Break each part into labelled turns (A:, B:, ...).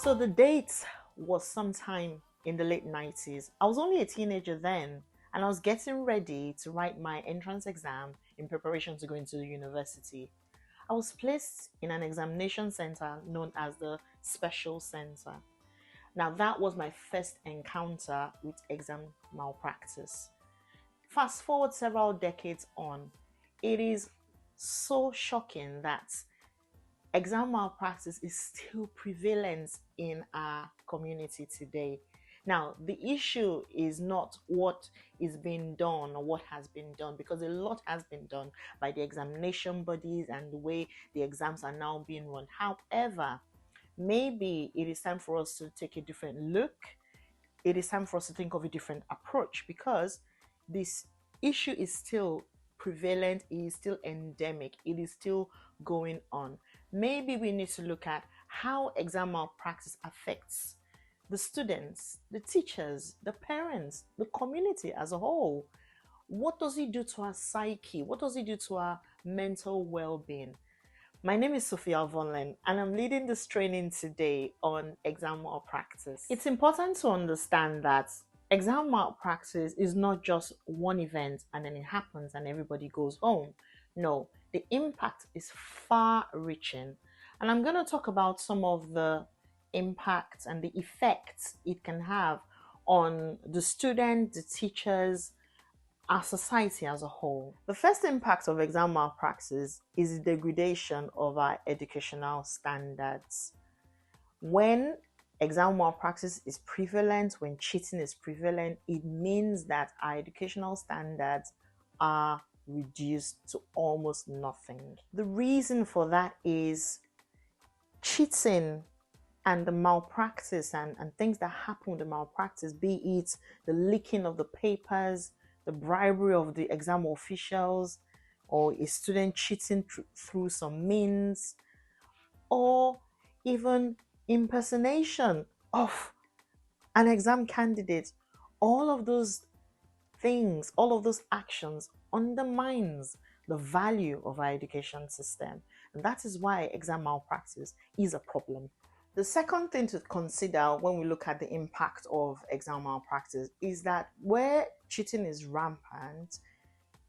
A: So the date was sometime in the late 90s. I was only a teenager then, and I was getting ready to write my entrance exam in preparation to go into the university. I was placed in an examination center known as the Special Center. Now, that was my first encounter with exam malpractice. Fast forward several decades on, it is so shocking that exam malpractice is still prevalent in our community today. Now, the issue is not what is being done or what has been done, because a lot has been done by the examination bodies and the way the exams are now being run. However, maybe it is time for us to take a different look. It is time for us to think of a different approach, because this issue is still prevalent, it is still endemic, it is still going on. Maybe we need to look at how exam malpractice affects the students, the teachers, the parents, the community as a whole. What does it do to our psyche? What does it do to our mental well-being? My name is Sophia Vonlen, and I'm leading this training today on exam malpractice. It's important to understand that exam malpractice is not just one event and then it happens and everybody goes home. No, the impact is far reaching. And I'm going to talk about some of the impacts and the effects it can have on the student, the teachers, our society as a whole. The first impact of exam malpractice is the degradation of our educational standards. When exam malpractice is prevalent, when cheating is prevalent, it means that our educational standards are reduced to almost nothing. The reason for that is cheating and the malpractice and things that happen with the malpractice, be it the leaking of the papers, the bribery of the exam officials, or a student cheating through some means, or even impersonation of an exam candidate. All of those things, all of those actions undermines the value of our education system. And that is why exam malpractice is a problem. The second thing to consider when we look at the impact of exam malpractice is that where cheating is rampant,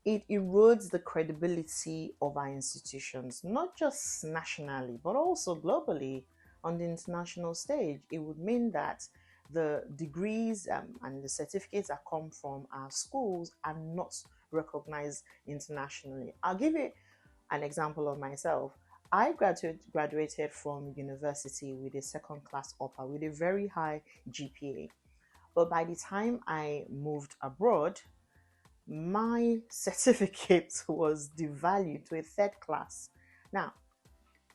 A: it erodes the credibility of our institutions, not just nationally, but also globally on the international stage. It would mean that the degrees and the certificates that come from our schools are not recognized internationally. I'll give you an example of myself. I graduated from university with a second class upper with a very high GPA. But by the time I moved abroad, my certificate was devalued to a third class. Now,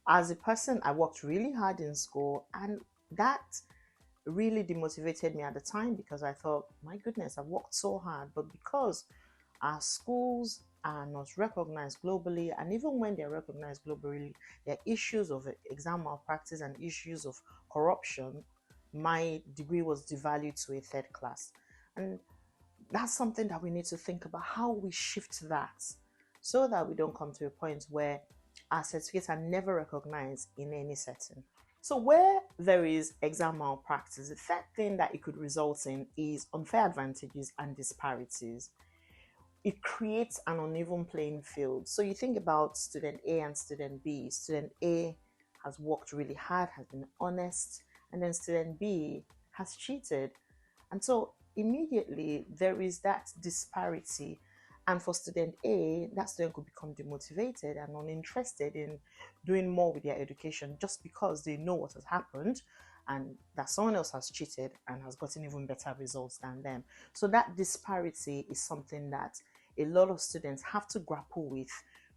A: as a person, I worked really hard in school, and that really demotivated me at the time, because I thought, my goodness, I've worked so hard, but because our schools are not recognized globally, and even when they're recognized globally, there are issues of exam malpractice and issues of corruption. My degree was devalued to a third class. And that's something that we need to think about, how we shift that so that we don't come to a point where our certificates are never recognized in any setting. So where there is exam malpractice, the third thing that it could result in is unfair advantages and disparities. It creates an uneven playing field. So you think about student A and student B. Student A has worked really hard, has been honest, and then student B has cheated. And so immediately there is that disparity. And for student A, that student could become demotivated and uninterested in doing more with their education, just because they know what has happened and that someone else has cheated and has gotten even better results than them. So that disparity is something that a lot of students have to grapple with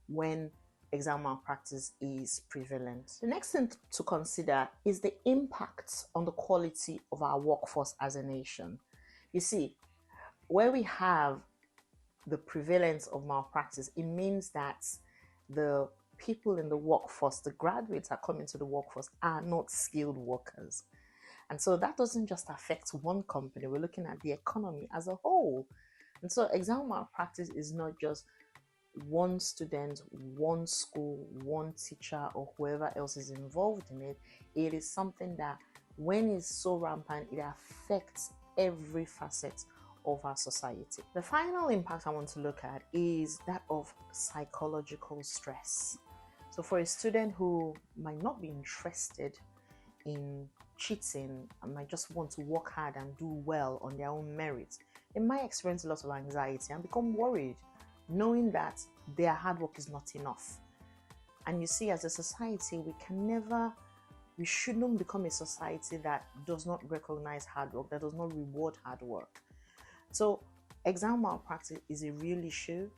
A: when exam malpractice is prevalent. The next thing to consider is the impact on the quality of our workforce as a nation. You see, where we have the prevalence of malpractice, it means that the people in the workforce, the graduates that come into the workforce, are not skilled workers. And so that doesn't just affect one company, we're looking at the economy as a whole. And so exam malpractice is not just one student, one school, one teacher, or whoever else is involved in it. It is something that when it's so rampant, it affects every facet of our society. The final impact I want to look at is that of psychological stress. So for a student who might not be interested in cheating and might just want to work hard and do well on their own merits, they might experience a lot of anxiety and become worried, knowing that their hard work is not enough. And you see, as a society, we shouldn't become a society that does not recognize hard work, that does not reward hard work. So exam malpractice is a real issue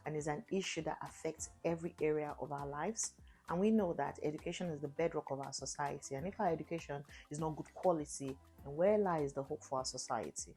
A: and is an issue that affects every area of our lives. And we know that education is the bedrock of our society. And if our education is not good quality, then where lies the hope for our society?